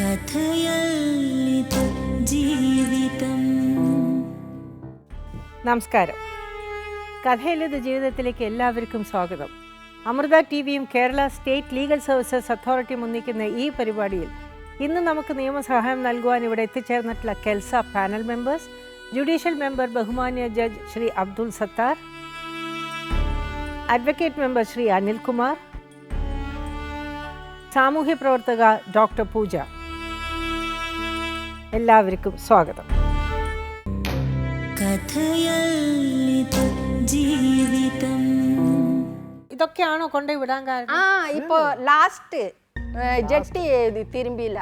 കഥയല്ലിത് ജീവിതം. നമസ്കാരം. കഥയിലത് ജീവിതത്തിലേക്ക് എല്ലാവർക്കും സ്വാഗതം. അമൃത ടിവിയും കേരള സ്റ്റേറ്റ് ലീഗൽ സർവീസസ് അതോറിറ്റിയും ഒന്നിക്കുന്ന ഈ പരിപാടിയിൽ ഇന്ന് നമുക്ക് നിയമസഹായം നൽകുവാൻ ഇവിടെ എത്തിച്ചേർന്നിട്ടുള്ള KELSA panel members, judicial member ബഹുമാന്യ judge Shri Abdul Sattar, advocate member Shri Anilkumar, സാമൂഹ്യ പ്രവർത്തക ഡോക്ടർ പൂജ. എല്ലാവർക്കും സ്വാഗതം. കഥയല്ലിത് ജീവിതം. ഇതൊക്കെയാണോ കൊണ്ടുപോയി വിടാൻ കാരണം? ഇപ്പൊ ലാസ്റ്റ് ജട്ടി തിരുമ്പിയില്ല,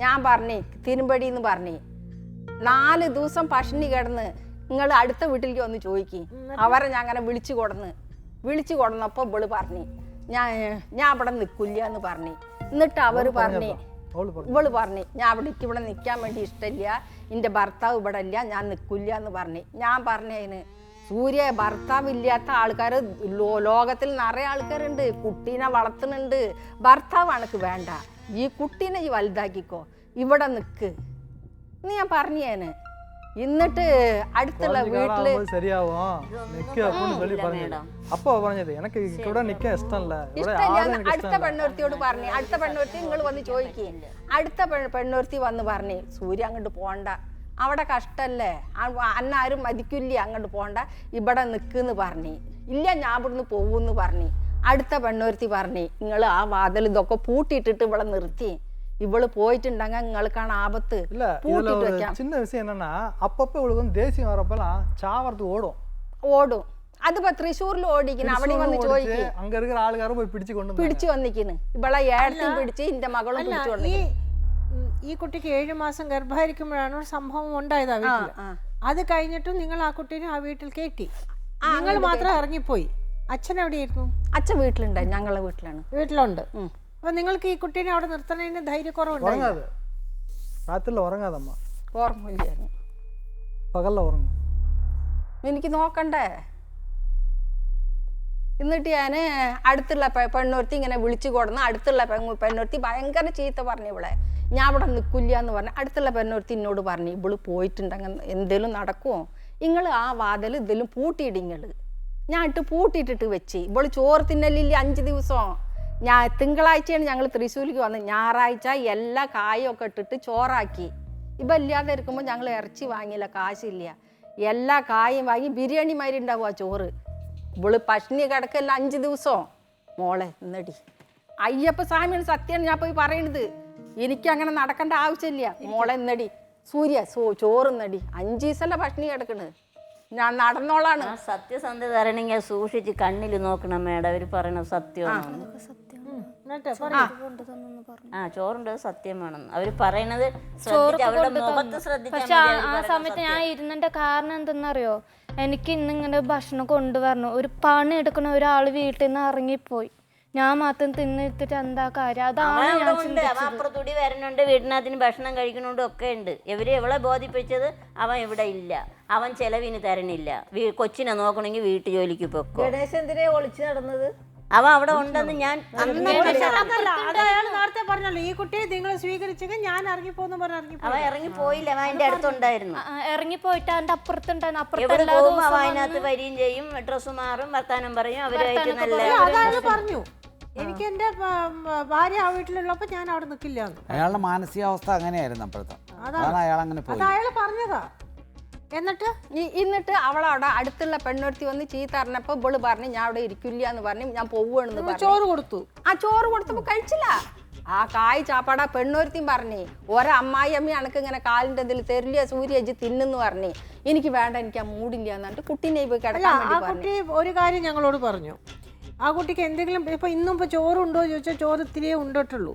ഞാൻ പറഞ്ഞു തിരുമ്പടിന്ന് പറഞ്ഞു. 4 ദിവസം പട്ടിണി കിടന്ന് നിങ്ങൾ അടുത്ത വീട്ടിലേക്ക് വന്ന് ചോദിക്കി. അവരെ ഞാൻ അങ്ങനെ വിളിച്ചു കൊടുന്നപ്പോ ഇവള് പറഞ്ഞു ഞാൻ ഇവിടെ നിൽക്കില്ല എന്ന് പറഞ്ഞു. എന്നിട്ട് അവര് പറഞ്ഞു, ഇവള് പറഞ്ഞു ഞാൻ ഇവിടെ നിൽക്കാൻ വേണ്ടി ഇഷ്ടമില്ല, എൻ്റെ ഭർത്താവ് ഇവിടെ ഇല്ല, ഞാൻ നിൽക്കില്ല എന്ന് പറഞ്ഞു. ഞാൻ പറഞ്ഞതിന് സൂര്യ ഭർത്താവില്ലാത്ത ആൾക്കാർ ലോകത്തിൽ നിറയെ ആൾക്കാരുണ്ട്, കുട്ടീനെ വളർത്തുന്നുണ്ട്, ഭർത്താവ് അനക്ക് വേണ്ട, ഈ കുട്ടീനെ ഈ വലുതാക്കിക്കോ, ഇവിടെ നിൽക്ക് എന്ന് ഞാൻ പറഞ്ഞേന്. എന്നിട്ട് അടുത്തുള്ള വീട്ടില് അടുത്ത പെണ്ണൊരുത്തിയോട് പറഞ്ഞു, അടുത്ത പെണ്ണൊരുത്തി നിങ്ങൾ വന്ന് ചോദിക്കേ. അടുത്ത പെണ്ണൊരുത്തി വന്ന് പറഞ്ഞു സൂര്യ അങ്ങോട്ട് പോണ്ട, അവിടെ കഷ്ടല്ലേ, അന്നാരും മതിക്കില്ല, അങ്ങോട്ട് പോണ്ട, ഇവിടെ നിൽക്കുന്ന് പറഞ്ഞു. ഇല്ല ഞാൻ ഇവിടുന്ന് പോവൂന്ന് പറഞ്ഞു. അടുത്ത പെണ്ണൊരുത്തി പറഞ്ഞു നിങ്ങൾ ആ വാതിൽ ഇതൊക്കെ പൂട്ടിയിട്ടിട്ട് ഇവിടെ നിർത്തി, ഇവള് പോയിട്ടുണ്ടെങ്കിൽ നിങ്ങൾക്കാണ് ആപത്ത്. சின்ன விஷயம் என்னன்னா அப்பப்போ இவளுக்கு வந்து தேசியம் வரப்பெல்லாம் சாவறதுக்கு ஓடும். അതിപ്പോ തൃശ്ശൂരിൽ ഓടിക്കുന്നു, അവിടെ വന്ന് ചോദിക്കും. அங்க இருக்கிற ஆளுகாரும் போய் പിടിച്ചു വന്നിക്കുന്നു. ഇവളെ ഏടത്തും പിടിച്ച് എന്റെ മകളും പിടിച്ചു വന്നു. ഈ കുട്ടിക്ക് 7 മാസം ഗർഭമായിരിക്കുമ്പോഴാണ് ഒരു സംഭവം ഉണ്ടായത് ആ വീട്ടിൽ. അത് കഴിഞ്ഞിട്ടും നിങ്ങൾ ആ കുട്ടീനെ ആ വീട്ടിൽ കയറ്റി, നിങ്ങൾ മാത്രം ഇറങ്ങിപ്പോയി. അച്ഛൻ എവിടെയായിരുന്നു? അച്ഛൻ വീട്ടിലുണ്ടായി, ഞങ്ങളെ വീട്ടിലുണ്ട്. അപ്പൊ നിങ്ങൾക്ക് ഈ കുട്ടീനെ അവിടെ നിർത്തണതിന് ധൈര്യക്കുറവുണ്ടായിരുന്നു? രാത്രിയിൽ ഉറങ്ങാതമ്മ, ഓർമ്മയില്ലായിരുന്നു. പകലിൽ ഉറങ്ങും, എനിക്ക് നോക്കണ്ടേ. എന്നിട്ട് ഞാൻ അടുത്തുള്ള പെണ്ണൊരുത്തി ഇങ്ങനെ വിളിച്ചു കൊടുന്ന്, അടുത്തുള്ള പെണ്ണൊരുത്തി ഭയങ്കര ചീത്ത പറഞ്ഞു ഇവളെ, ഞാൻ ഇവിടെ നിൽക്കില്ല എന്ന് പറഞ്ഞു. അടുത്തുള്ള പെണ്ണൊരുത്തി എന്നോട് പറഞ്ഞു ഇവള് പോയിട്ടുണ്ടെങ്കിൽ എന്തേലും നടക്കുമോ, നിങ്ങൾ ആ വാതിൽ ഇതിലും പൂട്ടിയിടിങ്ങൾ. ഞാൻ ഇട്ട് പൂട്ടിയിട്ടിട്ട് വെച്ച്. ഇവള് ചോറ് തിന്നലില്ല 5 ദിവസം. തിങ്കളാഴ്ചയാണ് ഞങ്ങൾ തൃശ്ശൂരിലേക്ക് വന്നത്. ഞായറാഴ്ച എല്ലാ കായൊക്കെ ഇട്ടിട്ട് ചോറാക്കി. ഇപ്പം ഇല്ലാതെ ഇരിക്കുമ്പോൾ ഞങ്ങൾ ഇറച്ചി വാങ്ങിയില്ല, കാശില്ല. എല്ലാ കായും വാങ്ങി ബിരിയാണി മാതിരി ഉണ്ടാവുക ചോറ്. ഇവള് പട്ടിണി കിടക്കല്ല 5 ദിവസം. മോളെ എന്നടി അയ്യപ്പ സ്വാമിയാണ് സത്യമാണ് ഞാൻ പോയി പറയണത്, എനിക്കങ്ങനെ നടക്കേണ്ട ആവശ്യമില്ല. മോളെ എന്നടി സൂര്യ ചോറ് എന്നടി, 5 ദിവസമല്ല പട്ടിണി കിടക്കണ്, ഞാൻ നടന്നോളാണ്. സത്യസന്ധത തരണമെങ്കിൽ സൂക്ഷിച്ച് കണ്ണിൽ നോക്കണം മേഡം, അവര് പറയണ സത്യമാണ്. ചോറുണ്ട് സത്യമാണെന്ന് അവര് പറയണത്. പക്ഷെ ആ സമയത്ത് ഞാൻ ഇരുന്നതിന്റെ കാരണം എന്തെന്നറിയോ, എനിക്ക് ഇന്നിങ്ങനെ ഭക്ഷണം കൊണ്ടുവരണം, ഒരു പണി എടുക്കണ ഒരാള് വീട്ടിൽ നിന്ന് ഇറങ്ങിപ്പോയി, ഞാൻ മാത്രം തിന്നിട്ട് എന്താ കാര്യം? അതാണ് അപ്പുറത്തൂടി വരണുണ്ട്, വീടിനകത്തിന് ഭക്ഷണം കഴിക്കണുണ്ട്, ഒക്കെ ഉണ്ട്. ഇവളെ ബോധിപ്പിച്ചത് അവൻ ഇവിടെ ഇല്ല, അവൻ ചെലവിന് തരണില്ല, കൊച്ചിനെ നോക്കണമെങ്കിൽ വീട്ടു ജോലിക്ക് പൊക്കോ. ഗണേശൻ എന്തിനാ ഒളിച്ചു നടന്നത്? അവൻ അവിടെ ഉണ്ടെന്ന് ഞാൻ നേരത്തെ പറഞ്ഞല്ലോ, ഈ കുട്ടിയെ നിങ്ങൾ സ്വീകരിച്ചെങ്കിൽ ഞാൻ ഇറങ്ങിപ്പോന്ന് പറഞ്ഞു. അവൻ ഇറങ്ങിപ്പോയില്ല, അവൻ എന്റെ അടുത്തുണ്ടായിരുന്നു. ഇറങ്ങിപ്പോയിട്ട് അതിന്റെ അപ്പുറത്തുണ്ടായിരുന്നു. അവൻ അതിനകത്ത് വരികയും ചെയ്യും, ഡ്രസ്സ് മാറും, വർത്താനം പറയും, അവരുമായിട്ട് നല്ല. അതാണ് പറഞ്ഞു, എനിക്ക് എന്റെ ഭാര്യ ആ വീട്ടിലുള്ളപ്പോ ഞാൻ അവിടെ നിൽക്കില്ല. അയാളുടെ മാനസികാവസ്ഥ അങ്ങനെയായിരുന്നു അപ്പോഴത്തെ, അതാണ് അയാൾ അങ്ങനെ പോയി. അയാൾ പറഞ്ഞതാ. എന്നിട്ട് അവളവിടെ അടുത്തുള്ള പെണ്ണൊരുത്തി വന്ന് ചീത്ത അറിഞ്ഞപ്പോ ഇവള് പറഞ്ഞു ഞാൻ അവിടെ ഇരിക്കില്ല എന്ന് പറഞ്ഞു, ഞാൻ പോവുകയാണെന്ന് പറഞ്ഞു. ചോറ് കൊടുത്തു. ആ ചോറ് കൊടുത്തപ്പോ കഴിച്ചില്ല. ആ കായ് ചാപ്പാട പെണ്ണൊരുത്തിയും പറഞ്ഞു, ഒരമ്മായി അമ്മ അനക്ക് ഇങ്ങനെ കാലിന്റെ ഇതിൽ തരില്ല സൂര്യജ് തിന്നെന്ന് പറഞ്ഞു. എനിക്ക് വേണ്ട, എനിക്ക് ആ മൂടില്ല എന്നിട്ട് കുട്ടീനെ പോയി കിടക്കാൻ വേണ്ടി പറഞ്ഞു. ഒരു കാര്യം ഞങ്ങളോട് പറഞ്ഞു, ആ കുട്ടിക്ക് എന്തെങ്കിലും ഇപ്പൊ ഇന്നും ഇപ്പൊ ചോറുണ്ടോ ചോദിച്ചാൽ ചോറ് ഇത്തിരിയേ ഉണ്ടിട്ടുള്ളൂ.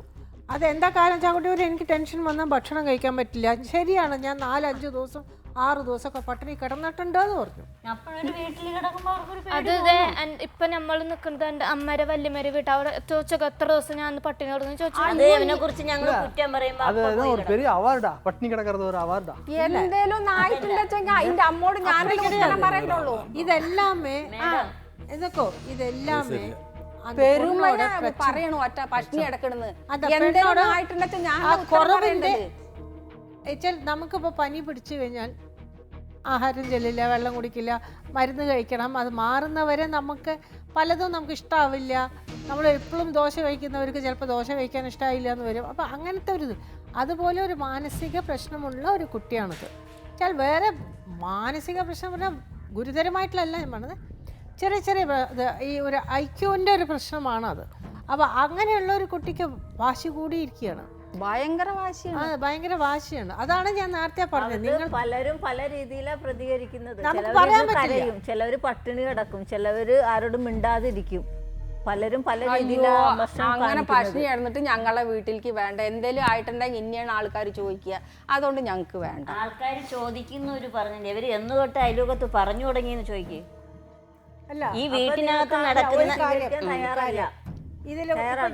അതെന്താ കാരണം വെച്ചാൽ ആ കുട്ടി എനിക്ക് ടെൻഷൻ വന്നാൽ ഭക്ഷണം കഴിക്കാൻ പറ്റില്ല. ശരിയാണ്, ഞാൻ 4-5 ദിവസം 6 ദിവസമൊക്കെ പട്ടിണി കിടന്നിട്ടുണ്ടെന്ന് പറഞ്ഞു. അത് ഇപ്പൊ നമ്മൾ നിക്കുന്നത് എന്റെ അമ്മരെ വല്യമ്മരെ വീട്ട് അവിടെ ചോദിച്ചൊക്കെ എത്ര ദിവസം ഞാൻ പട്ടിണി കിടന്നു ചോദിച്ചു. എന്തേലും അതിന്റെ അമ്മോട് ഞാൻ ഇതെല്ലാമേ ഇതെല്ലാമേ പെരുമഴ പറയണു ഒറ്റ പട്ടിണി കിടക്കണെന്ന് എന്തെങ്കിലും ആയിട്ടുണ്ടെങ്കിൽ ഞാൻ കുറവിൻ്റെ വെച്ചാൽ നമുക്കിപ്പോൾ പനി പിടിച്ചു കഴിഞ്ഞാൽ ആഹാരം ചെല്ലില്ല, വെള്ളം കുടിക്കില്ല, മരുന്ന് കഴിക്കണം. അത് മാറുന്നവരെ നമുക്ക് പലതും നമുക്ക് ഇഷ്ടമാവില്ല. നമ്മൾ എപ്പോഴും ദോശ കഴിക്കുന്നവർക്ക് ചിലപ്പോൾ ദോശ കഴിക്കാൻ ഇഷ്ടമായില്ല എന്ന് വരും. അപ്പോൾ അങ്ങനത്തെ ഒരു ഇത്, അതുപോലെ ഒരു മാനസിക പ്രശ്നമുള്ള ഒരു കുട്ടിയാണിത്. വെച്ചാൽ വേറെ മാനസിക പ്രശ്നം പറഞ്ഞാൽ ഗുരുതരമായിട്ടുള്ളതല്ല ഞാൻ പറഞ്ഞത്, ചെറിയ ചെറിയ ഈ ഒരു ഐക്യുവിൻ്റെ ഒരു പ്രശ്നമാണത്. അപ്പോൾ അങ്ങനെയുള്ള ഒരു കുട്ടിക്ക് വാശി കൂടിയിരിക്കുകയാണ്, ഭയങ്കര വാശിയാണ്. ഭയങ്കര വാശിയാണ്. അതാണ് ഞാൻ നേരത്തെ പറഞ്ഞത്. നിങ്ങൾ പലരും പല രീതിയിലാണ് പ്രതികരിക്കുന്നത്. നമുക്ക് പറയാൻ പറ്റില്ല. ചിലവര് പട്ടിണി കിടക്കും, ചിലവര് ആരോടും മിണ്ടാതിരിക്കും, പലരും പല അങ്ങനെ പട്ടിണി കിടന്നിട്ട് ഞങ്ങളെ വീട്ടിലേക്ക് വേണ്ട എന്തേലും ആയിട്ടുണ്ടെങ്കിൽ ഇനിയാണ് ആൾക്കാർ ചോദിക്കുക. അതുകൊണ്ട് ഞങ്ങൾക്ക് വേണ്ട. ആൾക്കാർ ചോദിക്കുന്നവര് പറഞ്ഞില്ലേ, ഇവര് എന്ന് തൊട്ട് അയൽവക്കത്ത് പറഞ്ഞു തുടങ്ങിയെന്ന് ചോദിക്കുക. അല്ല, ഈ വീട്ടിനകത്ത് നടക്കുന്ന തയ്യാറല്ല.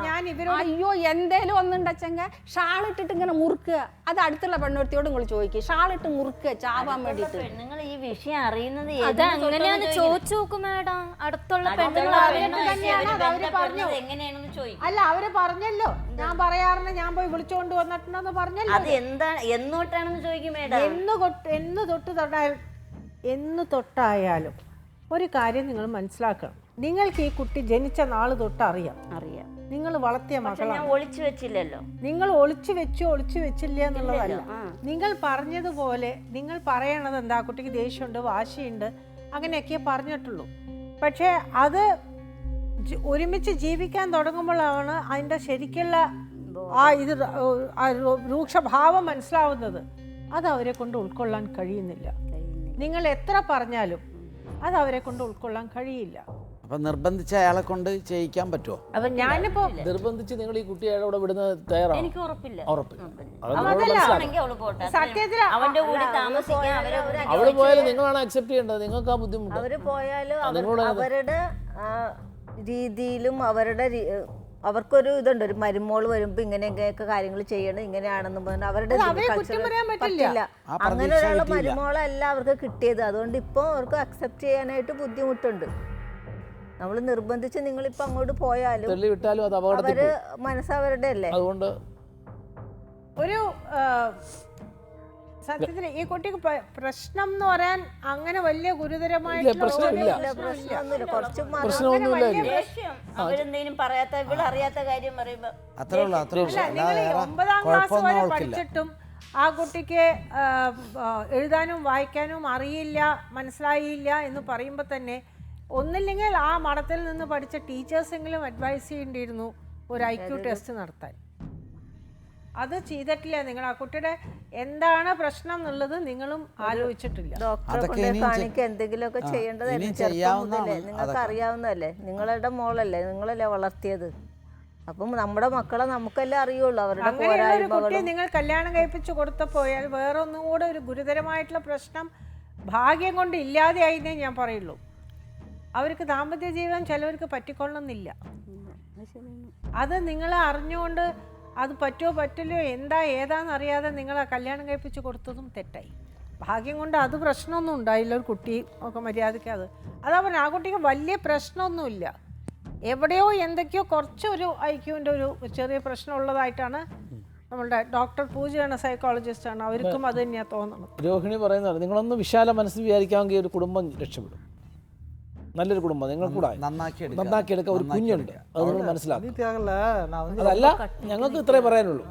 ഞാൻ ഇവരോട് അയ്യോ എന്തേലും ഒന്നുണ്ടച്ചെങ്ക ഷാളിട്ടിട്ട് ഇങ്ങനെ മുറുക്കുക. അത് അടുത്തുള്ള പെണ്ണൊരുത്തിയോട് നിങ്ങൾ ചോദിക്കുക, ഷാളിട്ട് മുറുക്കുക ചാവാൻ വേണ്ടിട്ട്. നിങ്ങൾ ഈ വിഷയം അറിയുന്നത് അങ്ങനെയാന്ന് ചോദിച്ചു നോക്കും മാഡം. അടുത്തുള്ള പെണ്ണുങ്ങൾ എങ്ങനെയാണെന്ന് ചോദിക്കും. അല്ല, അവര് പറഞ്ഞല്ലോ, ഞാൻ പറയാറുണ്ട്, ഞാൻ പോയി വിളിച്ചോണ്ട് വന്നിട്ടുണ്ടെന്ന് പറഞ്ഞല്ലോ. അത് എന്താ എന്നോട്ടാണെന്ന് ചോദിക്കും മേഡം. എന്ന് തൊട്ടായാലും ഒരു കാര്യം നിങ്ങൾ മനസ്സിലാക്കണം. നിങ്ങൾക്ക് ഈ കുട്ടി ജനിച്ച നാള് തൊട്ട് അറിയാം, നിങ്ങൾ വളർത്തിയ മക്കളാണ്. ഒളിച്ചു വെച്ചില്ലല്ലോ. നിങ്ങൾ ഒളിച്ചു വെച്ചില്ല എന്നുള്ളതല്ല. നിങ്ങൾ പറഞ്ഞതുപോലെ നിങ്ങൾ പറയണത് എന്താ, കുട്ടിക്ക് ദേഷ്യമുണ്ട്, വാശിയുണ്ട്, അങ്ങനെയൊക്കെ പറഞ്ഞിട്ടുള്ളൂ. പക്ഷേ അത് ഒരുമിച്ച് ജീവിക്കാൻ തുടങ്ങുമ്പോഴാണ് അതിൻ്റെ ശരിക്കുള്ള രൂക്ഷഭാവം മനസ്സിലാവുന്നത്. അത് അവരെ കൊണ്ട് ഉൾക്കൊള്ളാൻ കഴിയുന്നില്ല. നിങ്ങൾ എത്ര പറഞ്ഞാലും അത് അവരെ കൊണ്ട് ഉൾക്കൊള്ളാൻ കഴിയില്ല. അപ്പൊ നിർബന്ധിച്ച് അയാളെ കൊണ്ട് ചെയ്യിക്കാൻ പറ്റുമോ? അപ്പൊ ഞാനിപ്പോ നിർബന്ധിച്ച് നിങ്ങൾ ഈ കുട്ടിയെ അവിടെ വിടുന്നത് തയ്യാറാണ്? എനിക്ക് ഉറപ്പില്ല. സത്യത്തിൽ അവന്റെ കൂടെ താമസിക്കാൻ അവിടെ പോയാലും നിങ്ങളാണ് അക്സെപ്റ്റ് ചെയ്യേണ്ടത്. നിങ്ങൾക്ക് ആ ബുദ്ധിമുട്ട്. അവര് പോയാലും അവരുടെ രീതിയിലും അവർക്കൊരു ഇതുണ്ട്, ഒരു മരുമോൾ വരുമ്പോ ഇങ്ങനെയൊക്കെ കാര്യങ്ങൾ ചെയ്യണം, ഇങ്ങനെയാണെന്ന് പറഞ്ഞാൽ അവരുടെ പറ്റില്ല. അങ്ങനെ ഒരാളെ മരുമോളല്ല അവർക്ക് കിട്ടിയത്. അതുകൊണ്ട് ഇപ്പൊ അവർക്ക് അക്സെപ്റ്റ് ചെയ്യാനായിട്ട് ബുദ്ധിമുട്ടുണ്ട്. നമ്മൾ നിർബന്ധിച്ച് നിങ്ങളിപ്പോ അങ്ങോട്ട് പോയാലും അവര് മനസ്സവരുടെ അല്ലേ. അതുകൊണ്ട് ഒരു സത്യത്തിൽ ഈ കുട്ടിക്ക് പ്രശ്നം എന്ന് പറയാൻ അങ്ങനെ വലിയ ഗുരുതരമായിട്ടുള്ള അവരെന്തെങ്കിലും പറയാത്ത ഇവളറിയാത്ത കാര്യം പറയുമ്പോ അത്രേ ഉള്ളൂ. 9ാം ക്ലാസ് വരെ പഠിച്ചിട്ടും ആ കുട്ടിക്ക് എഴുതാനും വായിക്കാനും അറിയില്ല, മനസ്സിലായില്ല എന്ന് പറയുമ്പോൾ തന്നെ ഒന്നില്ലെങ്കിൽ ആ മഠത്തിൽ നിന്ന് പഠിച്ച ടീച്ചേഴ്സെങ്കിലും അഡ്വൈസ് ചെയ്യേണ്ടിയിരുന്നു ഒരു IQ ടെസ്റ്റ് നടത്താൻ. അത് ചെയ്തിട്ടില്ല. നിങ്ങൾ ആ കുട്ടിയുടെ എന്താണ് പ്രശ്നം എന്നുള്ളത് നിങ്ങളും ആലോചിച്ചിട്ടില്ല. ഡോക്ടറെ കൊണ്ട് കാണിക്കുക, എന്തെങ്കിലുമൊക്കെ ചെയ്യേണ്ടതല്ലേ. ചെറുപ്പം മുതലേ നിങ്ങൾക്ക് അറിയാവുന്നതല്ലേ, നിങ്ങളുടെ മോളല്ലേ, നിങ്ങളല്ലേ വളർത്തിയത്. അപ്പം നമ്മുടെ മക്കളെ നമുക്കല്ലേ അറിയുള്ളൂ അവരുടെ കുട്ടിയെ നിങ്ങൾ കല്യാണം കഴിപ്പിച്ചു കൊടുത്തപ്പോയാൽ വേറെ ഒന്നും കൂടെ ഒരു ഗുരുതരമായിട്ടുള്ള പ്രശ്നം ഭാഗ്യം കൊണ്ട് ഇല്ലാതെയായിന്നേ ഞാൻ പറയുള്ളൂ. അവർക്ക് ദാമ്പത്യ ജീവിതം ചിലവർക്ക് പറ്റിക്കൊള്ളുന്നില്ല. അത് നിങ്ങൾ അറിഞ്ഞുകൊണ്ട് അത് പറ്റുമോ പറ്റില്ലയോ ഏതാന്ന് അറിയാതെ നിങ്ങൾ കല്യാണം കഴിപ്പിച്ച് കൊടുത്തതും തെറ്റായി. ഭാഗ്യം കൊണ്ട് അത് പ്രശ്നമൊന്നും ഉണ്ടായില്ല. ഒരു കുട്ടി ഒക്കെ മര്യാദയ്ക്ക് അതാ പറഞ്ഞ ആ കുട്ടിക്ക് വലിയ പ്രശ്നമൊന്നുമില്ല. എവിടെയോ എന്തൊക്കെയോ കുറച്ചൊരു IQൻ്റെ ഒരു ചെറിയ പ്രശ്നമുള്ളതായിട്ടാണ് നമ്മളുടെ ഡോക്ടർ പൂജയാണ്, സൈക്കോളജിസ്റ്റാണ്, അവർക്കും അത് തന്നെയാണ് തോന്നുന്നത്. രോഹിണി പറയുന്നത് നിങ്ങളൊന്ന് വിശാല മനസ്സ് വിചാരിക്കാമെങ്കിൽ ഒരു കുടുംബം രക്ഷപ്പെടും. നല്ലൊരു കുടുംബം നിങ്ങൾ കൂടെ നന്നാക്കിയെടുക്കാൻ ഒരു കുഞ്ഞുണ്ട്, അത് നിങ്ങൾ മനസ്സിലാക്കും. അതല്ല ഞങ്ങൾക്ക് ഇത്രേ പറയാനുള്ളൂ.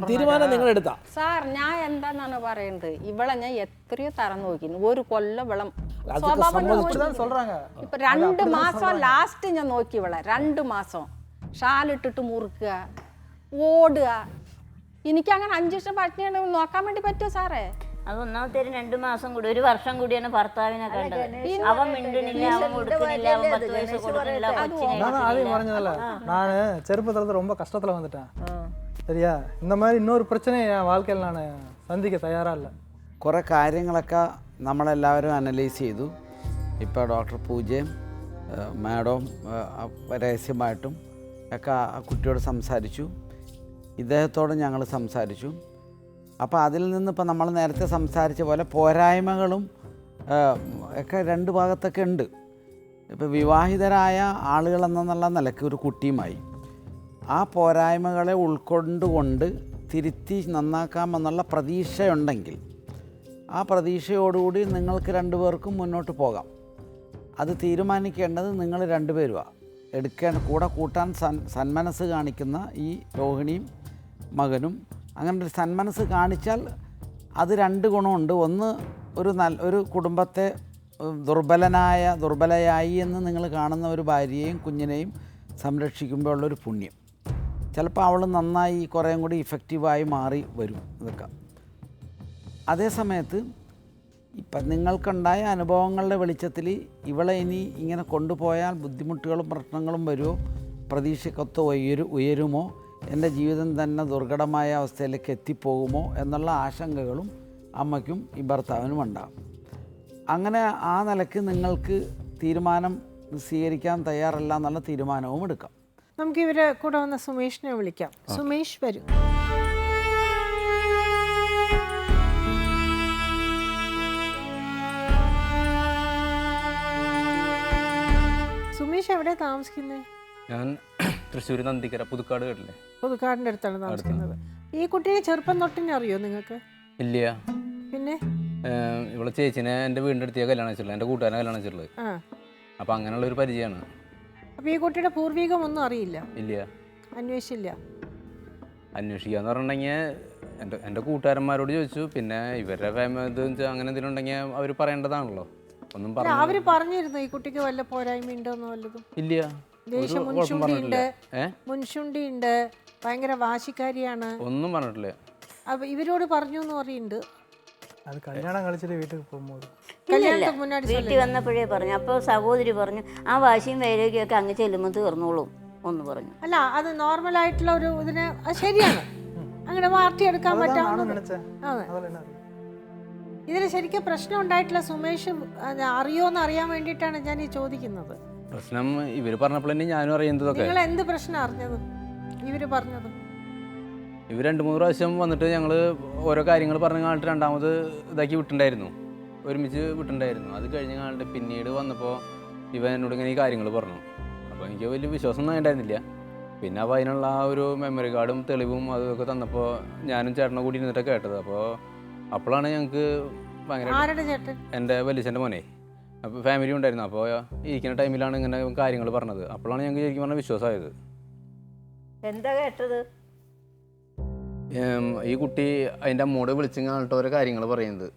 തീരുമാനം നിങ്ങൾ എടുത്താ സാർ. ഞാൻ എന്താന്നാണ് പറയുന്നത്, ഇവളെ ഞാൻ എത്രയോ തരം നോക്കി, ഒരു കൊല്ലം വെള്ളം ഇപ്പൊ 2 മാസം ലാസ്റ്റ് ഞാൻ നോക്കി ഇവളെ. 2 മാസം ഷാലിട്ടിട്ട് മുറുക്കുക, ഓടുക. എനിക്ക് അങ്ങനെ 5 വർഷം പട്ടിണി നോക്കാൻ വേണ്ടി പറ്റുമോ സാറേ? അത് ഒന്നാമത്തെ 2 മാസം കൂടി, 1 വർഷം കൂടിയാണ് ഭർത്താവിനെ കണ്ടത്. അവൻ മിണ്ടണില്ല, അവൻ കൊടുക്കുന്നില്ല, അവൻ 10 വയസ്സ് കൊടുക്കുന്നില്ല. ஆதி പറഞ്ഞതല്ല, நான் ചെറുപ്പത്തിൽ ரொம்ப கஷ்டத்துல வந்துட்டேன். சரியா, இந்த மாதிரி இன்னொரு பிரச்சனை என் வாழ்க்கையில் நான் சந்திக்க தயாரா இல்லை. കുറേ കാര്യങ്ങളൊക്കെ നമ്മളെല്ലാവരും അനലൈസ് ചെയ്തു. ഇപ്പോൾ ഡോക്ടർ പൂജയും മാഡവും രഹസ്യമായിട്ടും ഒക്കെ ആ കുട്ടിയോട് സംസാരിച്ചു, ഇദ്ദേഹത്തോട് ഞങ്ങൾ സംസാരിച്ചു. അപ്പോൾ അതിൽ നിന്നിപ്പോൾ നമ്മൾ നേരത്തെ സംസാരിച്ച പോലെ പോരായ്മകളും ഒക്കെ 2 ഭാഗത്തൊക്കെ ഉണ്ട്. ഇപ്പോൾ വിവാഹിതരായ ആളുകളെന്നുള്ള നിലയ്ക്ക് ഒരു കുട്ടിയുമായി ആ പോരായ്മകളെ ഉൾക്കൊണ്ടുകൊണ്ട് തിരുത്തി നന്നാക്കാമെന്നുള്ള പ്രതീക്ഷയുണ്ടെങ്കിൽ ആ പ്രതീക്ഷയോടുകൂടി നിങ്ങൾക്ക് രണ്ടുപേർക്കും മുന്നോട്ട് പോകാം. അത് തീരുമാനിക്കേണ്ടത് നിങ്ങൾ രണ്ടുപേരുമാണ്. കൂടെ കൂട്ടാൻ സന്മനസ് കാണിക്കുന്ന ഈ രോഹിണിയും മകനും അങ്ങനെ ഒരു സന്മനസ് കാണിച്ചാൽ അത് രണ്ട് ഗുണമുണ്ട്. ഒന്ന്, ഒരു കുടുംബത്തെ ദുർബലയായി എന്ന് നിങ്ങൾ കാണുന്ന ഒരു ഭാര്യയെയും കുഞ്ഞിനെയും സംരക്ഷിക്കുമ്പോൾ ഉള്ളൊരു പുണ്യം. ചിലപ്പോൾ അവൾ നന്നായി കുറേയും കൂടി ഇഫക്റ്റീവായി മാറി വരും ഇതൊക്കെ. അതേ സമയത്ത് ഇപ്പം നിങ്ങൾക്കുണ്ടായ അനുഭവങ്ങളുടെ വെളിച്ചത്തിൽ ഇവളെ ഇനി ഇങ്ങനെ കൊണ്ടുപോയാൽ ബുദ്ധിമുട്ടുകളും പ്രശ്നങ്ങളും വരുമോ, പ്രതീക്ഷയ്ക്കൊത്ത് ഉയരുമോ, എൻ്റെ ജീവിതം തന്നെ ദുർഘടമായ അവസ്ഥയിലേക്ക് എത്തിപ്പോകുമോ എന്നുള്ള ആശങ്കകളും അമ്മയ്ക്കും ഈ ഭർത്താവിനും ഉണ്ടാകും. അങ്ങനെ ആ നിലയ്ക്ക് നിങ്ങൾക്ക് തീരുമാനം സ്വീകരിക്കാൻ തയ്യാറല്ല എന്നുള്ള തീരുമാനവും എടുക്കാം. നമുക്ക് ഇവരെ കൂടെ വന്ന സുമേഷിനെ വിളിക്കാം. സുമേഷ് വരും. സുമേഷ് എവിടെ താമസിക്കുന്നത്? ഞാൻ തൃശ്ശൂർ നന്ദിക്കര പുതുക്കാട് കേട്ടില്ലേ? പുതുക്കാടിൻ്റെ അടുത്താണ് താമസിക്കുന്നത്. ഈ കുട്ടിയെ ചെറുപ്പം തൊട്ടിനെ അറിയോ നിങ്ങൾക്ക്? ഇല്ല. പിന്നെ ഇവിടെ ചേച്ചിനെ എൻ്റെ വീടിൻ്റെ അടുത്തേക്ക് കല്യാണം വെച്ചിട്ടുള്ളത്, എൻ്റെ കൂട്ടുകാരനെ കല്യാണം വെച്ചിട്ടുള്ളത്. അപ്പം അങ്ങനെയുള്ള ഒരു പരിചയമാണ്. അപ്പോൾ ഈ കുട്ടിയുടെ പൂർവികം ഒന്നും അറിയില്ല? ഇല്ല. അന്വേഷിച്ചില്ല? അന്വേഷിക്കാന്ന് പറഞ്ഞിട്ടുണ്ടെങ്കിൽ എൻ്റെ കൂട്ടുകാരന്മാരോട് ചോദിച്ചു. പിന്നെ ഇവരുടെ ഇത് വെച്ചാൽ അങ്ങനെ എന്തെങ്കിലും ഉണ്ടെങ്കിൽ അവർ പറയേണ്ടതാണല്ലോ. ഒന്നും പറഞ്ഞു. അവർ പറഞ്ഞിരുന്നു ഈ കുട്ടിക്ക് വല്ല പോരായ്മ ഉണ്ടോന്നോ വല്ലതും? ഇല്ല. ദേഷ്യം മുൻഷുണ്ടി ഉണ്ട്, ഭയങ്കര വാശിക്കാരിയാണ്, ഒന്നും പറഞ്ഞിട്ടില്ല. അപ്പൊ ഇവരോട് പറഞ്ഞു എന്ന് പറയുന്നുണ്ട്. അത് കല്യാണം കളിച്ചിട്ട് വീട്ടിൽ പോകുമ്പോൾ വീട്ടിൽ വന്നപ്പോഴേ പറഞ്ഞു. അപ്പോൾ സഹോദരി പറഞ്ഞു ആ വാശിയും വൈരാഗ്യമൊക്കെ അങ്ങ് ചെല്ലുമ്പോൾ തീർന്നോളും ഒന്ന് പറഞ്ഞു. അല്ല, അത് നോർമൽ ആയിട്ടുള്ള ഒരു ഇതിന് അത് ശരിയാണ്, അങ്ങനെ മാറ്റിയെടുക്കാൻ പറ്റാവുന്നത്. ഇതിന് ശരിക്കും പ്രശ്നം ഉണ്ടായിട്ടില്ല. സുമേഷ് അറിയോന്ന് അറിയാൻ വേണ്ടിയിട്ടാണ് ഞാൻ ഈ ചോദിക്കുന്നത്. പ്രശ്നം ഇവര് പറഞ്ഞപ്പോഴേ ഞാനും അറിയുന്നതൊക്കെ. നിങ്ങൾ എന്ത് പ്രശ്നം അറിഞ്ഞത് ഇവര് പറഞ്ഞത്? ഇവർ 2-3 പ്രാവശ്യം വന്നിട്ട് ഞങ്ങൾ ഓരോ കാര്യങ്ങൾ പറഞ്ഞ കാണിട്ട് രണ്ടാമത് ഇതാക്കി വിട്ടിട്ടുണ്ടായിരുന്നു, ഒരുമിച്ച് വിട്ടിട്ടുണ്ടായിരുന്നു. അത് കഴിഞ്ഞ് കാണിട്ട് പിന്നീട് വന്നപ്പോൾ ഇവ എന്നോട് ഇങ്ങനെ ഈ കാര്യങ്ങൾ പറഞ്ഞു. അപ്പോൾ എനിക്ക് വലിയ വിശ്വാസമൊന്നും ഉണ്ടായിരുന്നില്ല. പിന്നെ അപ്പോൾ അതിനുള്ള ആ ഒരു മെമ്മറി കാർഡും തെളിവും അതൊക്കെ തന്നപ്പോൾ ഞാനും ചേട്ടനെ കൂടി ഇരുന്നിട്ടൊക്കെ കേട്ടത്. അപ്പോഴാണ് ഞങ്ങൾക്ക് ഭയങ്കര എൻ്റെ വലിയച്ഛൻ്റെ മോനെ അപ്പോൾ ഫാമിലി ഉണ്ടായിരുന്നു. അപ്പോൾ ഇരിക്കുന്ന ടൈമിലാണ് ഇങ്ങനെ കാര്യങ്ങൾ പറഞ്ഞത്. അപ്പോഴാണ് ഞങ്ങൾക്ക് ശരിക്കും പറഞ്ഞാൽ വിശ്വാസമായത്. എന്താ കേട്ടത്? ഈ കുട്ടി അതിൻ്റെ അമ്മോട് വിളിച്ചിട്ട് ഓരോ കാര്യങ്ങൾ പറയുന്നത്.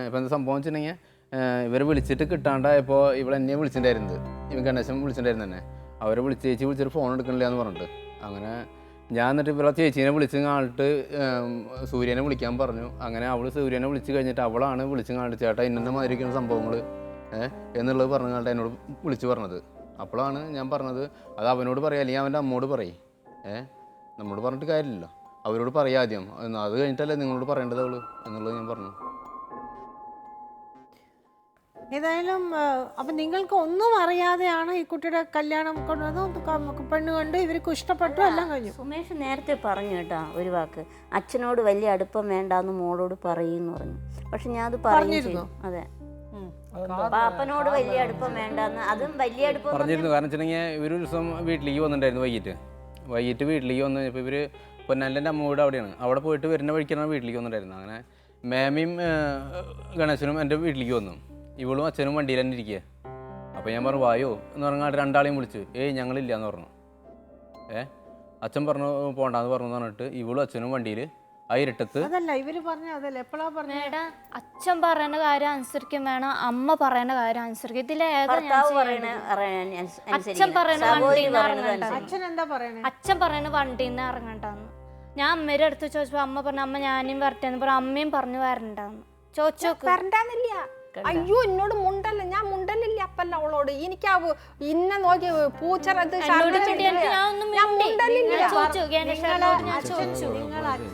ഇപ്പം എന്താ സംഭവം വെച്ചിട്ടുണ്ടെങ്കിൽ ഇവരെ വിളിച്ചിട്ട് കിട്ടാണ്ടായപ്പോൾ ഇവിടെ എന്നെയും വിളിച്ചിട്ടുണ്ടായിരുന്നത്, ഇവൻ ഗണേശൻ വിളിച്ചിട്ടുണ്ടായിരുന്നു തന്നെ. അവരെ ചേച്ചി വിളിച്ചിട്ട് ഫോൺ എടുക്കണില്ല എന്ന് പറഞ്ഞിട്ട് അങ്ങനെ ഞാൻ എന്നിട്ട് ഇവിടെ ചേച്ചീനെ വിളിച്ച് കാണിട്ട് സൂര്യനെ വിളിക്കാൻ പറഞ്ഞു. അങ്ങനെ അവൾ സൂര്യനെ വിളിച്ച് കഴിഞ്ഞിട്ട് അവളാണ് വിളിച്ച് കാണിട്ട് ചേട്ടാ ഇന്ന മാതിരിക്കുന്ന സംഭവങ്ങൾ എന്നുള്ളത് പറഞ്ഞു കാണിട്ട് എന്നോട് വിളിച്ച് പറഞ്ഞത്. അപ്പോഴാണ് ഞാൻ പറഞ്ഞത് അത് അവനോട് പറയാം, അല്ലെങ്കിൽ അവൻ്റെ അമ്മോട് പറയും. നമ്മോട് പറഞ്ഞിട്ട് കാര്യമില്ലല്ലോ, അവരോട് പറയാം ആദ്യം, അത് കഴിഞ്ഞിട്ടല്ലേ നിങ്ങളോട് പറയേണ്ടത് അവള് എന്നുള്ളത് ഞാൻ പറഞ്ഞു. ഏതായാലും അപ്പം നിങ്ങൾക്ക് ഒന്നും അറിയാതെയാണ് ഈ കുട്ടിയുടെ കല്യാണം കൊണ്ടുവന്ന് പെണ്ണ് കണ്ട് ഇവർക്ക് ഇഷ്ടപ്പെട്ടു, എല്ലാം കഴിഞ്ഞു. സുമേഷ് നേരത്തെ പറഞ്ഞു കേട്ടോ ഒരു വാക്ക്, അച്ഛനോട് വലിയ അടുപ്പം വേണ്ടാന്ന് മോളോട് പറയുമെന്ന് പറഞ്ഞു. പക്ഷെ ഞാൻ അത് പറഞ്ഞിരുന്നു. അതെ, പാപ്പനോട് വലിയ അടുപ്പം വേണ്ടാന്ന്. അതും വലിയ അടുപ്പം പറഞ്ഞിരുന്നു. കാരണം വെച്ചിട്ടുണ്ടെങ്കിൽ ഇവരൊരു ദിവസം വീട്ടിലേക്ക് വന്നിട്ടുണ്ടായിരുന്നു. വൈകിട്ട് വീട്ടിലേക്ക് വന്ന് ഇപ്പോൾ ഇവർ പൊന്നാലിൻ്റെ അമ്മയോട് അവിടെയാണ്, അവിടെ പോയിട്ട് വരുന്ന വഴിക്കാണ് വീട്ടിലേക്ക് വന്നിട്ടുണ്ടായിരുന്നു. അങ്ങനെ മേമയും ഗണേശനും എൻ്റെ വീട്ടിലേക്ക് വന്നു. ഇവളും അച്ഛനും വണ്ടിയിൽ തന്നെ ഇരിക്കുക. അപ്പോൾ ഞാൻ പറഞ്ഞു വായോ എന്ന് പറഞ്ഞാൽ രണ്ടാളെയും വിളിച്ചു. ഞങ്ങളില്ല എന്ന് പറഞ്ഞു. അച്ഛൻ പറഞ്ഞു പോണ്ടാന്ന് പറഞ്ഞു പറഞ്ഞിട്ട് ഇവളും അച്ഛനും വണ്ടിയിൽ ആ ഇരുട്ടത്ത്. അച്ഛൻ പറയുന്ന കാര്യം അനുസരിക്കും വേണം, അമ്മ പറയുന്ന കാര്യം അനുസരിക്കും. ഇതിലെ അച്ഛൻ പറയുന്ന വണ്ടിന്ന് ഇറങ്ങണ്ടെന്ന് ഞാൻ അമ്മയുടെ അടുത്ത് ചോദിച്ചപ്പോ അമ്മ പറഞ്ഞു അമ്മ ഞാനും വരട്ടെന്ന് പറഞ്ഞു. അമ്മയും പറഞ്ഞു വരണ്ടെന്ന് ചോദിച്ചോക്ക്. വരണ്ടെന്നില്ല. അയ്യോ എന്നോട് മുണ്ടല്ല, ഞാൻ മുണ്ടലില്ല. അപ്പല്ല അവളോട് എനിക്ക് ഇന്നെ നോക്കി പൂച്ചറത്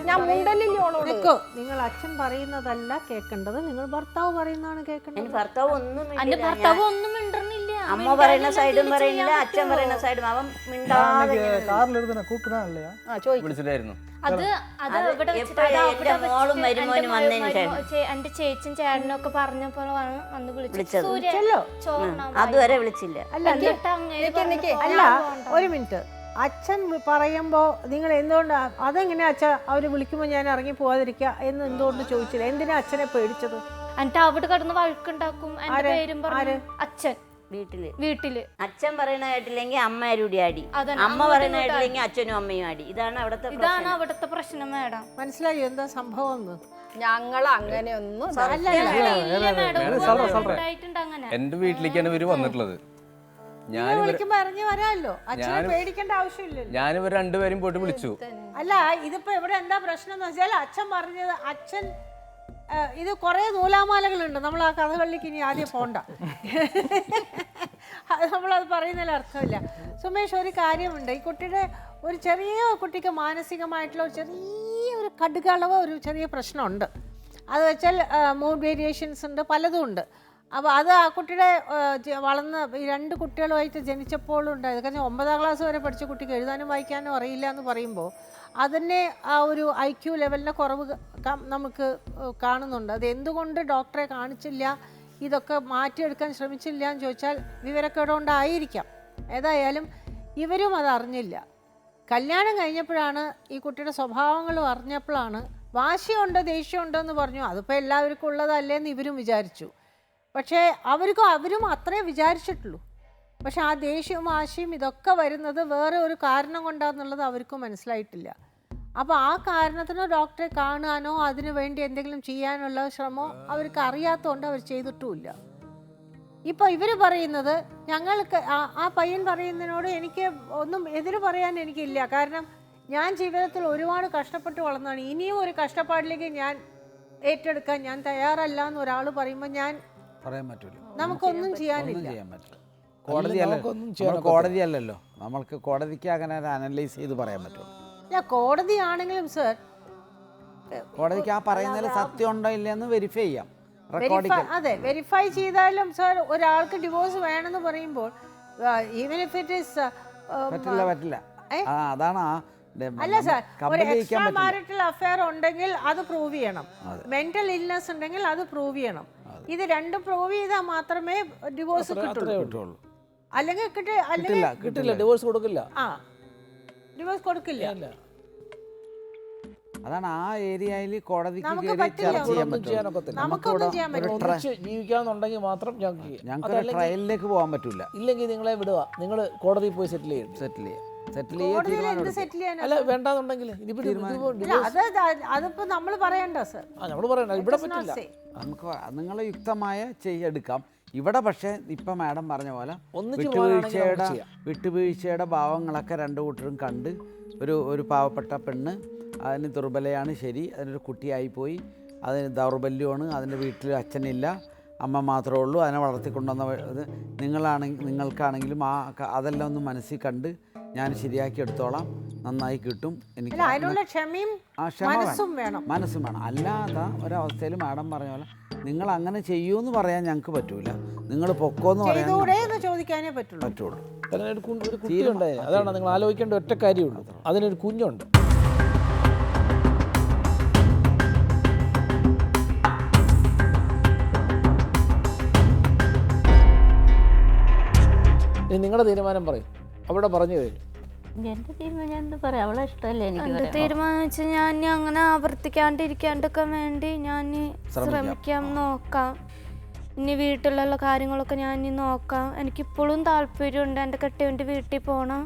ഞാൻ മുണ്ടലില്ല അവളോട്. നിങ്ങൾ അച്ഛൻ പറയുന്നതല്ല കേൾക്കേണ്ടത്, നിങ്ങൾ ഭർത്താവ് പറയുന്നതാണ് കേൾക്കേണ്ടത്. ഭർത്താവ് ഒന്നും ഭർത്താവ് ഒന്നും മിണ്ടണില്ല. അമ്മ പറയുന്ന സൈഡും പറയുന്നില്ല, അച്ഛൻ പറയുന്ന സൈഡും. അവൻ മിണ്ടാതെ കാറിൽ ഇരുന്ന് ഞാൻ കൂപ്പിടാ ഇല്ലയാ വിളിച്ചിട്ടായിരുന്നു. അത് ഇവിടെ വെച്ചിട്ട് എന്റെ മോളും മരുമോനും വന്നതിന് ശേഷം എന്റെ ചേച്ചിയും ചേട്ടനും ഒക്കെ പറഞ്ഞപ്പോഴാണ് വന്ന് വിളിച്ചത്. അതുവരെ വിളിച്ചില്ല. അല്ല ഒരു മിനിറ്റ്, അച്ഛൻ പറയുമ്പോൾ നിങ്ങൾ എന്തുകൊണ്ട് അതെങ്ങനെയാ അച്ഛാ അവർ വിളിക്കുമ്പോൾ ഞാൻ ഇറങ്ങി പോവാതിരിക്കുക എന്ന് എന്തുകൊണ്ട് ചോദിച്ചില്ല? എന്തിനാ അച്ഛനെ പേടിച്ചത്? എന്നിട്ട് അവിടെ കിടന്ന് വഴക്കുണ്ടാക്കും. എന്റെ പേരും പറഞ്ഞു അച്ഛൻ വീട്ടില് അച്ഛൻ പറയുന്ന കേട്ടില്ലെങ്കിൽ അമ്മ ആരുടെ അടി, അമ്മ പറയുന്ന കേട്ടില്ലെങ്കിൽ അച്ഛനും അമ്മയും അടി. ഇതാണ് അവിടുത്തെ പ്രശ്നം മേഡം. മനസ്സിലായോ എന്താ സംഭവം എന്ന്? ഞങ്ങൾ അങ്ങനെയൊന്നും എന്റെ വീട്ടിലേക്കാണ് ഇവര് വന്നിട്ടുള്ളത്. ഞാനിവർ രണ്ടുപേരും പോയിട്ട് വിളിച്ചു. അല്ല ഇതിപ്പോ ഇവിടെ എന്താ പ്രശ്നം എന്ന് വെച്ചാൽ അച്ഛൻ പറഞ്ഞത്, അച്ഛൻ ഇത് കുറെ നൂലാമാലകളുണ്ട്. നമ്മൾ ആ കഥകളിലേക്ക് ഇനി ആദ്യം പോണ്ട, നമ്മളത് പറയുന്നതിൽ അർത്ഥമില്ല. സുമേഷ്, ഒരു കാര്യമുണ്ട്, ഈ കുട്ടിയുടെ ഒരു ചെറിയ കുട്ടിക്ക് മാനസികമായിട്ടുള്ള ഒരു ചെറിയൊരു കടുകളവ്, ഒരു ചെറിയ പ്രശ്നമുണ്ട്. അത് വെച്ചാൽ മൂഡ് വേരിയേഷൻസ് ഉണ്ട്, പലതും ഉണ്ട്. അപ്പോൾ അത് ആ കുട്ടിയുടെ വളർന്ന് ഈ രണ്ട് കുട്ടികളുമായിട്ട് ജനിച്ചപ്പോഴും ഉണ്ടായത്. കാരണം 9ാം ക്ലാസ് വരെ പഠിച്ച കുട്ടിക്ക് എഴുതാനും വായിക്കാനും അറിയില്ല എന്ന് പറയുമ്പോൾ അതിനെ ആ ഒരു IQ ലെവലിൻ്റെ കുറവ് നമുക്ക് കാണുന്നുണ്ട്. അത് എന്തുകൊണ്ട് ഡോക്ടറെ കാണിച്ചില്ല, ഇതൊക്കെ മാറ്റിയെടുക്കാൻ ശ്രമിച്ചില്ല എന്ന് ചോദിച്ചാൽ വിവരക്കേടുകൊണ്ടായിരിക്കാം. ഏതായാലും ഇവരും അത് അറിഞ്ഞില്ല. കല്യാണം കഴിഞ്ഞപ്പോഴാണ് ഈ കുട്ടിയുടെ സ്വഭാവങ്ങൾ അറിഞ്ഞപ്പോഴാണ് വാശിയുണ്ട് ദേഷ്യമുണ്ടെന്ന് പറഞ്ഞു. അതിപ്പോൾ എല്ലാവർക്കും ഉള്ളതല്ലേന്ന് ഇവരും വിചാരിച്ചു. പക്ഷേ അവരും അത്രേ വിചാരിച്ചിട്ടുള്ളൂ. പക്ഷെ ആ ദേഷ്യവും വാശിയും ഇതൊക്കെ വരുന്നത് വേറെ ഒരു കാരണം കൊണ്ടാണെന്നുള്ളത് അവർക്കും മനസ്സിലായിട്ടില്ല. അപ്പോൾ ആ കാരണത്തിന് ഡോക്ടറെ കാണാനോ അതിനു വേണ്ടി എന്തെങ്കിലും ചെയ്യാനുള്ള ശ്രമമോ അവർക്ക് അറിയാത്തതുകൊണ്ട് അവർ ചെയ്തിട്ടുമില്ല. ഇപ്പോൾ ഇവർ പറയുന്നത്, ഞങ്ങൾക്ക് ആ പയ്യൻ പറയുന്നതിനോട് എനിക്ക് ഒന്നും എതിര് പറയാൻ എനിക്കില്ല. കാരണം ഞാൻ ജീവിതത്തിൽ ഒരുപാട് കഷ്ടപ്പെട്ട് വളർന്നതാണ്. ഇനിയും ഒരു കഷ്ടപ്പാടിലേക്ക് ഞാൻ ഏറ്റെടുക്കാൻ ഞാൻ തയ്യാറല്ല എന്ന് ഒരാൾ പറയുമ്പോൾ ഞാൻ പറയാൻ പറ്റില്ല, നമുക്കൊന്നും ചെയ്യാനില്ല. കോടതിയല്ലല്ലോ, നമ്മൾക്ക് കോടതിക്ക് അങ്ങനെ അനലൈസ് ചെയ്ത് പറയാൻ പറ്റുള്ളൂ. കോടതിയാണെങ്കിലും സർ, കോടതിക്ക് ആ പറയുന്നതിൽ സത്യം ഉണ്ടോ ഇല്ലെന്ന് വെരിഫൈ ചെയ്യാം. അതെ, വെരിഫൈ ചെയ്താലും സർ ഒരാൾക്ക് ഡിവോഴ്സ് വേണമെന്ന് പറയുമ്പോൾ ഈവൻ ഇഫ് ഇറ്റ് ഈസ് പറ്റില്ല. അതാണ് അല്ല സാർ, ഒരു എക്സ്ട്രാ മാരിറ്റൽ അഫെയർ ഉണ്ടെങ്കിൽ അത് പ്രൂവ് ചെയ്യണം. മെന്റൽ ഇൽനെസ് ഉണ്ടെങ്കിൽ അത് പ്രൂവ് ചെയ്യണം. ഇത് രണ്ടും പ്രൂവ് ചെയ്താൽ മാത്രമേ ഡിവോഴ്സ് കിട്ടുള്ളൂ. അല്ലെങ്കിൽ കിട്ടില്ല, ഡിവോഴ്സ് കൊടുക്കില്ല. ഡിവോഴ്സ് കൊടുക്കില്ല. അതാണ് ആ ഏരിയയിൽ കോടതിക്ക് ജീവിക്കാന്നുണ്ടെങ്കിൽ മാത്രം ഞങ്ങൾക്ക് ട്രയലിലേക്ക് പോകാൻ പറ്റില്ല. ഇല്ലെങ്കിൽ നിങ്ങളെ വിടുക, നിങ്ങൾ കോടതിയിൽ പോയി സെറ്റിൽ ചെയ്യാം. അല്ല വേണ്ടെന്നുണ്ടെങ്കിൽ അതിപ്പോ നമ്മൾ പറയണ്ട സർ, നമ്മൾ പറയണ്ട, ഇവിടെ പറ്റില്ല. നമുക്ക് നിങ്ങളെ യുക്തമായ ചെയ്യെടുക്കാം. ഇവിടെ പക്ഷേ ഇപ്പം മാഡം പറഞ്ഞ പോലെ വിട്ടുവീഴ്ചയുടെ ഭാവങ്ങളൊക്കെ രണ്ടു കൂട്ടരും കണ്ട് ഒരു പാവപ്പെട്ട പെണ്ണ്, അതിന് ദുർബലയാണ്, ശരി, അതിനൊരു കുട്ടിയായിപ്പോയി, അതിന് ദൗർബല്യമാണ്, അതിൻ്റെ വീട്ടിൽ അച്ഛനില്ല, അമ്മ മാത്രമേ ഉള്ളൂ, അതിനെ വളർത്തിക്കൊണ്ടുവന്ന നിങ്ങൾക്കാണെങ്കിലും അതെല്ലാം ഒന്ന് മനസ്സിൽ കണ്ട് ഞാൻ ശരിയാക്കി എടുത്തോളാം, നന്നായി കിട്ടും, എനിക്ക് മനസ്സും വേണം. അല്ലാത്ത ഒരവസ്ഥയിൽ മാഡം പറഞ്ഞ പോലെ നിങ്ങൾ അങ്ങനെ ചെയ്യൂന്ന് പറയാൻ ഞങ്ങൾക്ക് പറ്റൂല, നിങ്ങൾ പൊക്കോന്ന് പറയാൻ ചോദിക്കാനേ പറ്റുള്ളൂ. ഒരു കുട്ടിയുണ്ടായി, അതാണ് നിങ്ങൾ ആലോചിക്കേണ്ട ഒറ്റ കാര്യമുള്ളൂ. അതിനൊരു കുഞ്ഞുണ്ട്. ഇനി നിങ്ങളുടെ തീരുമാനം പറയും. അവിടെ പറഞ്ഞു കഴിഞ്ഞു. എന്റെ തീരുമാനം എന്ത് പറയാം, അവളെ ഇഷ്ടമല്ലേ എനിക്ക്. തീരുമാനിച്ച് ഞാൻ അങ്ങനെ ആവർത്തിക്കാണ്ടിരിക്കാണ്ടൊക്കെ വേണ്ടി ഞാൻ ശ്രമിക്കാം, നോക്കാം. ഇനി വീട്ടിലുള്ള കാര്യങ്ങളൊക്കെ ഞാൻ ഇനി നോക്കാം. എനിക്കിപ്പോഴും താല്പര്യമുണ്ട് എൻ്റെ കെട്ടിയവൻ്റെ വീട്ടിൽ പോകണം.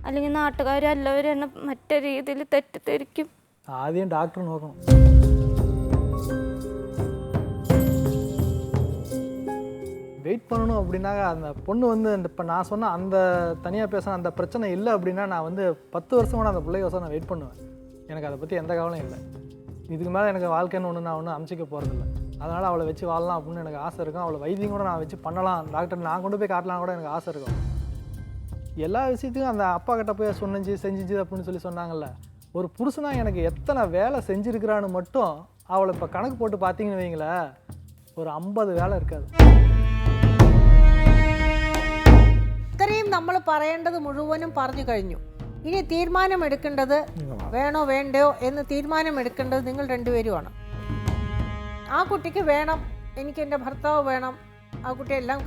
അല്ലെങ്കിൽ നാട്ടുകാരെല്ലാവരും എന്നെ മറ്റേ രീതിയിൽ തെറ്റിദ്ധരിക്കും. ആദ്യം ഡോക്ടർ നോക്കണം. வெயிட் பண்ணணும் அப்படின்னா அந்த பொண்ணு வந்து இப்போ நான் சொன்ன அந்த தனியாக பேசின அந்த பிரச்சனை இல்லை அப்படின்னா நான் வந்து 10 வருஷமாக அந்த பிள்ளைக்கு நான் வெயிட் பண்ணுவேன். எனக்கு அதை பற்றி எந்த கவலையும் இல்லை. இதுக்கு மேலே எனக்கு வாழ்க்கைன்னு ஒன்று நான் ஒன்றும் அமைச்சிக்க போகிறதில்ல. அதனால் அவளை வச்சு வாழலாம் அப்படின்னு எனக்கு ஆசை இருக்கும். அவளை வைத்தியம் கூட நான் வச்சு பண்ணலாம், டாக்டர் நான் கொண்டு போய் காட்டலாம் கூட எனக்கு ஆசை இருக்கும். எல்லா விஷயத்துக்கும் அந்த அப்பா கிட்ட போய் செஞ்சிச்சு அப்படின்னு சொல்லி சொன்னாங்கல்ல, ஒரு புருஷனாக எனக்கு எத்தனை வேலை செஞ்சுருக்கிறான்னு மட்டும் அவளை இப்போ கணக்கு போட்டு பார்த்தீங்கன்னு வைங்களேன், ஒரு 50 வேலை இருக்காது. ഇത്രയും നമ്മൾ പറയേണ്ടത് മുഴുവനും പറഞ്ഞു കഴിഞ്ഞു. ഇനി തീരുമാനമെടുക്കേണ്ടത് വേണോ വേണ്ടയോ എന്ന് തീരുമാനമെടുക്കേണ്ടത് നിങ്ങൾ രണ്ടുപേരുമാണ്. ആ കുട്ടിക്ക് വേണം, എനിക്ക് എൻ്റെ ഭർത്താവ് വേണം, ആ കുട്ടി എല്ലാം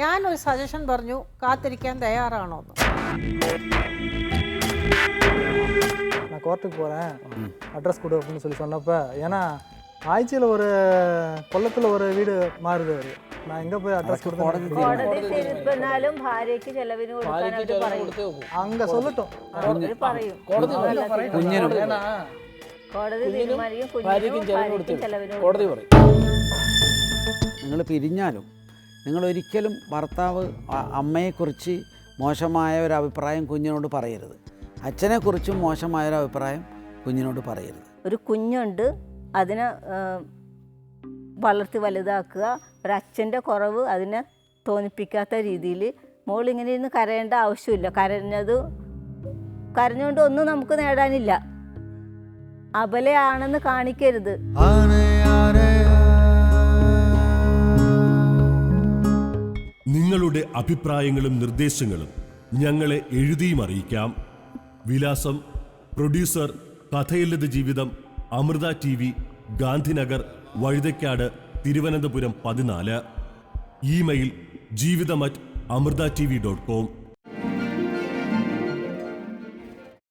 ഞാനൊരു സജഷൻ പറഞ്ഞു, കാത്തിരിക്കാൻ തയ്യാറാണോ എന്ന്. நான் கோர்ட்டுக்கு போகிறேன் அட்ரஸ் கொடு அப்படின்னு சொல்லி சொன்னப்போ, ஏன்னா ஆய்ச்சியில் ஒரு கொல்லத்தில் ஒரு வீடு மாறுது அவர், நான் எங்கே போய் அட்ரஸ் கொடுத்து കോടതി തീരുമാനാലും ഭാര്യയ്ക്ക് ചെലവിന് കൊടുക്കാനായിട്ട് പറയും. அங்கே சொல்லட்டும். പറയും കോടതി തീരുമാനിക്കും കോടതി പറയും. നിങ്ങൾ പിരിഞ്ഞാലും നിങ്ങൾ ഒരിക്കലും ഭർത്താവ് അമ്മയെക്കുറിച്ച് മോശമായ ഒരു അഭിപ്രായം കുഞ്ഞിനോട് പറയരുത്. അച്ഛനെക്കുറിച്ചും മോശമായ ഒരു അഭിപ്രായം കുഞ്ഞിനോട് പറയരുത്. ഒരു കുഞ്ഞുണ്ട്, അതിനെ വളർത്തി വലുതാക്കുക. ഒരച്ഛൻ്റെ കുറവ് അതിനെ തോന്നിപ്പിക്കാത്ത രീതിയിൽ. മോളിങ്ങനെ ഇരുന്ന് കരയേണ്ട ആവശ്യമില്ല. കരഞ്ഞുകൊണ്ട് ഒന്നും നമുക്ക് നേടാനില്ല. അബലയാണെന്ന് കാണിക്കരുത്. നിങ്ങളുടെ അഭിപ്രായങ്ങളും നിർദ്ദേശങ്ങളും ഞങ്ങളെ എഴുതിയും അറിയിക്കാം. വിലാസം: പ്രൊഡ്യൂസർ, കഥയില്ലത് ജീവിതം, അമൃത TV, ഗാന്ധിനഗർ, വഴുതയ്ക്കാട്, തിരുവനന്തപുരം 14. ഇമെയിൽ: ജീവിതം@amrithatv.com.